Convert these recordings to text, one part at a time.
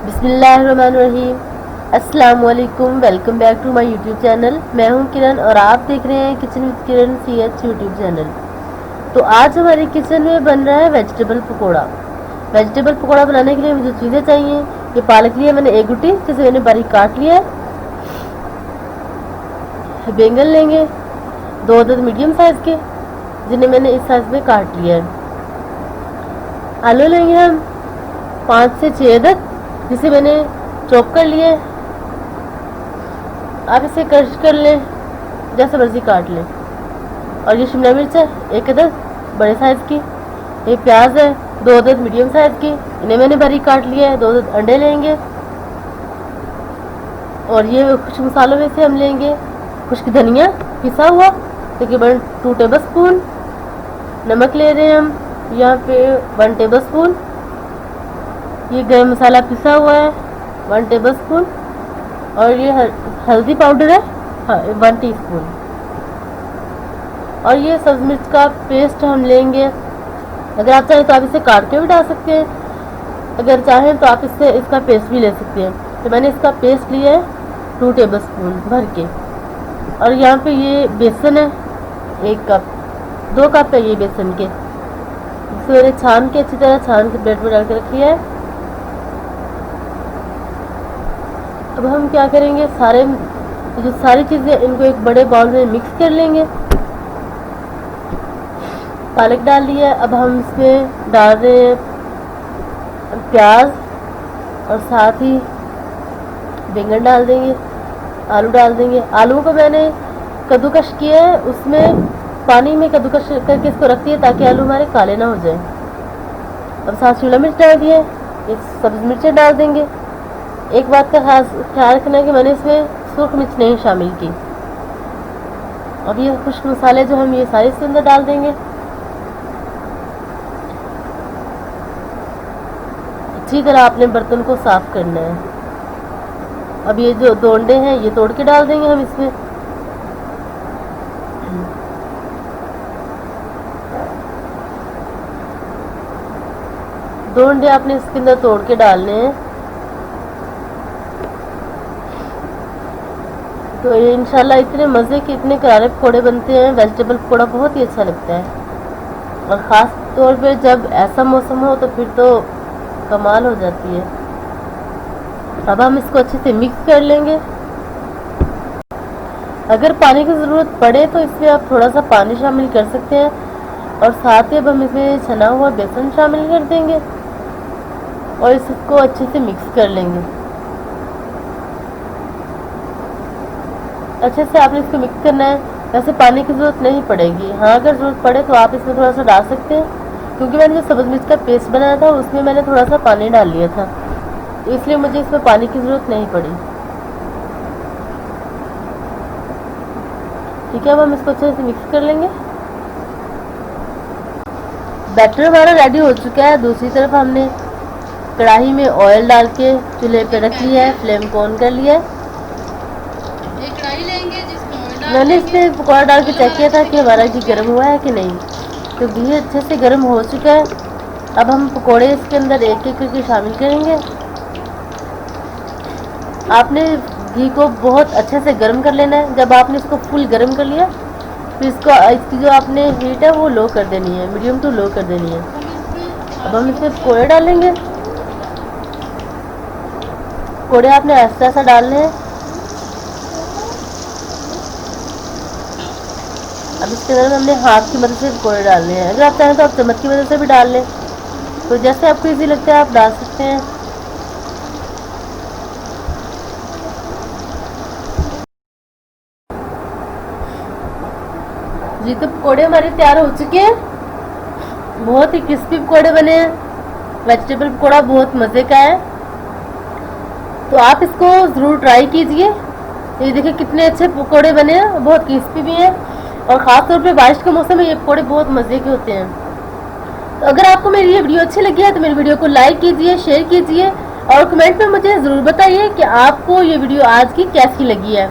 बिस्मिल्लाहिर्रहमानिर्रहीम। अस्सलाम वालेकुम, welcome back to my YouTube channel. मैं हूं किरण और आप देख रहे हैं kitchen with Kiran CH YouTube channel. तो आज हमारे किचन में बन रहा है वेजिटेबल पकोड़ा। वेजिटेबल पकोड़ा बनाने के लिए मुझे चीज़ें चाहिए। ये पालक लिया मैंने एक गुटी, जिसे मैंने बारीक काट लिया है। बैंगन लेंगे 2 अदद मीडियम साइज़ के, जिन्हें मैंने इस साइज़ में काट लिया है। आलू लेंगे हम 5 से 6 अदद, जिसे मैंने चॉप कर लिया है। आप इसे क्रश कर लें, जैसे मर्जी काट लें। और ये शिमला मिर्च है 1 अदद बड़े साइज़ की। ये प्याज है 2 अदद मीडियम साइज़ की, इन्हें मैंने बारीक काट लिया है। 2 अदद अंडे लेंगे। और ये कुछ मसालों में से हम लेंगे खुश्क धनिया पिसा हुआ तकरीबन 2 टेबल स्पून। नमक ले रहे हैं हम यहाँ पे 1 टेबल स्पून। ये गरम मसाला पिसा हुआ है 1 टेबल स्पून। और ये हल्दी पाउडर है 1 टीस्पून। और ये सब्ज़ मिर्च का पेस्ट हम लेंगे। अगर आप चाहें तो आप इसे काट के भी डाल सकते हैं, अगर चाहें तो आप इसका पेस्ट भी ले सकते हैं। तो मैंने इसका पेस्ट लिया है 2 टेबल स्पून भर के। और यहाँ पे ये बेसन है 1 कप, 2 कप है ये बेसन के, जिसे मैंने छान के अच्छी तरह छान के प्लेट में डाल के रखी है। अब हम क्या करेंगे, सारी चीज़ें इनको एक बड़े बाउल में मिक्स कर लेंगे। पालक डाल दिया है। अब हम इसमें डाल रहे हैं प्याज और साथ ही बैंगन डाल देंगे, आलू डाल देंगे। आलू को मैंने कद्दूकश किया है, उसमें पानी में कद्दूकश करके इसको रख दिया ताकि आलू हमारे काले ना हो जाए। अब साथ शिमला मिर्च डाल दिए, ये सब्ज़ मिर्चें डाल देंगे। एक बात का खास ख्याल रखना है कि मैंने इसमें सूख मिर्च नहीं शामिल की। अब ये खुश्क मसाले जो हम ये सारे इसके अंदर डाल देंगे। अच्छी तरह आपने बर्तन को साफ करना है। अब ये जो 2 अंडे हैं ये तोड़ के डाल देंगे हम इसमें। दो अंडे आपने इसके अंदर तोड़ के डालने हैं। तो ये इंशाल्लाह इतने मज़े के इतने करारे पकौड़े बनते हैं। वेजिटेबल पकौड़ा बहुत ही अच्छा लगता है, और ख़ास तौर पे जब ऐसा मौसम हो तो फिर तो कमाल हो जाती है। अब हम इसको अच्छे से मिक्स कर लेंगे। अगर पानी की ज़रूरत पड़े तो इसमें आप थोड़ा सा पानी शामिल कर सकते हैं। और साथ ही अब हम इसमें छना हुआ बेसन शामिल कर देंगे और इसको अच्छे से मिक्स कर लेंगे। अच्छे से आपने इसको मिक्स करना है। वैसे पानी की ज़रूरत नहीं पड़ेगी, हाँ अगर ज़रूरत पड़े तो आप इसमें थोड़ा सा डाल सकते हैं, क्योंकि मैंने जो सब्ज़ मिर्च का पेस्ट बनाया था उसमें मैंने थोड़ा सा पानी डाल लिया था, तो इसलिए मुझे इसमें पानी की ज़रूरत नहीं पड़ी। ठीक है, अब हम इसको अच्छे से मिक्स कर लेंगे। बैटर हमारा रेडी हो चुका है। दूसरी तरफ हमने कढ़ाई में ऑयल डाल के चूल्हे पे रख लिया है, फ्लेम को ऑन कर लिया है। मैंने इसमें पकौड़ा डाल के चेक किया था कि हमारा घी गर्म हुआ है कि नहीं, तो घी अच्छे से गर्म हो चुका है। अब हम पकौड़े इसके अंदर एक एक करके शामिल करेंगे। आपने घी को बहुत अच्छे से गर्म कर लेना है। जब आपने इसको फुल गर्म कर लिया तो इसकी जो आपने हीट है वो लो कर देनी है, मीडियम टू लो कर देनी है। अब हम इसमें पकौड़े डालेंगे। पकौड़े आपने ऐसा ऐसा डालने हैं। अब इसके अंदर हमने हाथ की मदद से पकौड़े डालने हैं। अगर आप चाहें तो आप चम्मच की मदद से भी डाल लें, तो जैसे आपको इजी लगता है आप डाल सकते हैं। जी, तो पकौड़े हमारे तैयार हो चुके हैं। बहुत ही क्रिस्पी पकौड़े बने हैं। वेजिटेबल पकौड़ा बहुत मज़े का है, तो आप इसको ज़रूर ट्राई कीजिए। ये देखिए कितने अच्छे पकौड़े बने हैं, बहुत क्रिस्पी भी हैं, और ख़ास तौर पे बारिश के मौसम में ये पकौड़े बहुत मज़े के होते हैं। तो अगर आपको मेरी ये वीडियो अच्छी लगी है तो मेरी वीडियो को लाइक कीजिए, शेयर कीजिए, और कमेंट में मुझे ज़रूर बताइए कि आपको ये वीडियो आज की कैसी लगी है।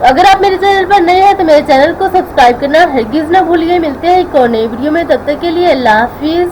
अगर आप मेरे चैनल पर नए हैं तो मेरे चैनल को सब्सक्राइब करना हरगिज़ ना भूलिए। मिलते हैं एक और नई वीडियो में, तब तक के लिए अल्लाह हाफिज़।